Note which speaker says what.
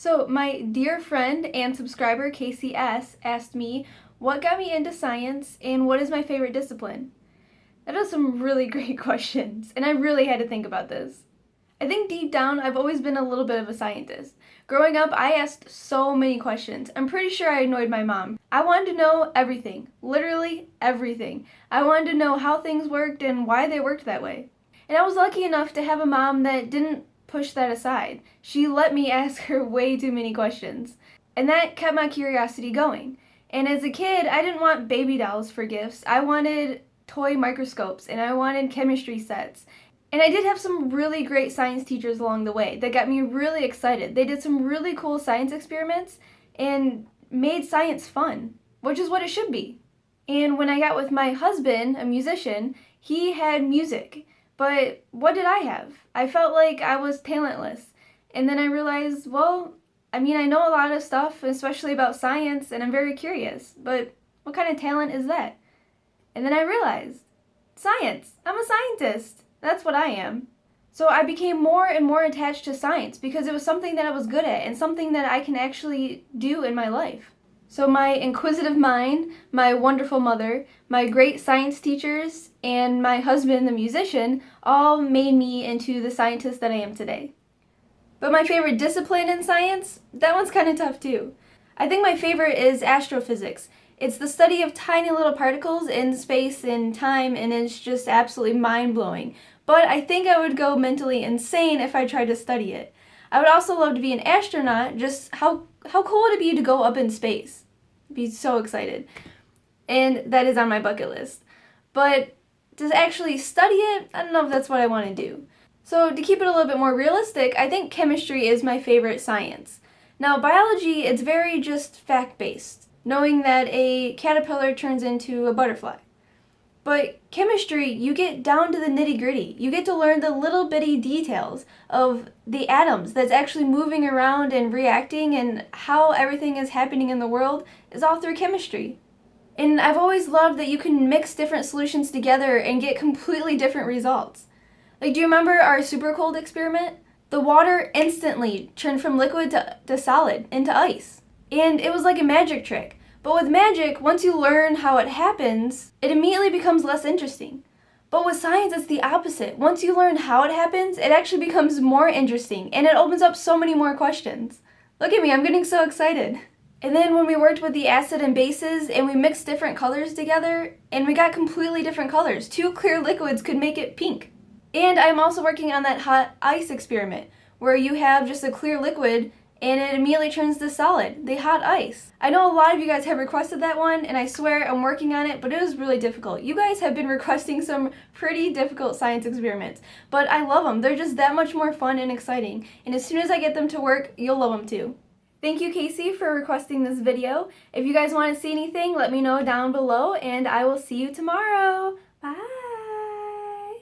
Speaker 1: So my dear friend and subscriber Casey S. asked me, what got me into science and what is my favorite discipline? That is some really great questions, and I really had to think about this. I think deep down I've always been a little bit of a scientist. Growing up, I asked so many questions. I'm pretty sure I annoyed my mom. I wanted to know everything, literally everything. I wanted to know how things worked and why they worked that way. And I was lucky enough to have a mom that didn't push that aside. She let me ask her way too many questions. And that kept my curiosity going. And as a kid, I didn't want baby dolls for gifts. I wanted toy microscopes and I wanted chemistry sets. And I did have some really great science teachers along the way that got me really excited. They did some really cool science experiments and made science fun, which is what it should be. And when I got with my husband, a musician, he had music. But what did I have? I felt like I was talentless. And then I realized, I know a lot of stuff, especially about science, and I'm very curious. But what kind of talent is that? And then I realized, science. I'm a scientist. That's what I am. So I became more and more attached to science because it was something that I was good at and something that I can actually do in my life. So my inquisitive mind, my wonderful mother, my great science teachers, and my husband, the musician, all made me into the scientist that I am today. But my favorite discipline in science, that one's kind of tough too. I think my favorite is astrophysics. It's the study of tiny little particles in space and time, and it's just absolutely mind-blowing. But I think I would go mentally insane if I tried to study it. I would also love to be an astronaut. Just how cool would it be to go up in space? I'd be so excited. And that is on my bucket list. But to actually study it, I don't know if that's what I want to do. So to keep it a little bit more realistic, I think chemistry is my favorite science. Now biology, it's very just fact-based, knowing that a caterpillar turns into a butterfly. But chemistry, you get down to the nitty-gritty. You get to learn the little bitty details of the atoms that's actually moving around and reacting, and how everything is happening in the world is all through chemistry. And I've always loved that you can mix different solutions together and get completely different results. Like, do you remember our Supercooled experiment? The water instantly turned from liquid to solid, into ice. And it was like a magic trick. But with magic, once you learn how it happens, it immediately becomes less interesting. But with science, it's the opposite. Once you learn how it happens, it actually becomes more interesting, and it opens up so many more questions. Look at me, I'm getting so excited. And then when we worked with the acid and bases, and we mixed different colors together, and we got completely different colors. 2 clear liquids could make it pink. And I'm also working on that hot ice experiment, where you have just a clear liquid, and it immediately turns to solid, the hot ice. I know a lot of you guys have requested that one, and I swear I'm working on it, but it was really difficult. You guys have been requesting some pretty difficult science experiments, but I love them. They're just that much more fun and exciting, and as soon as I get them to work, you'll love them too. Thank you, Casey, for requesting this video. If you guys want to see anything, let me know down below, and I will see you tomorrow. Bye!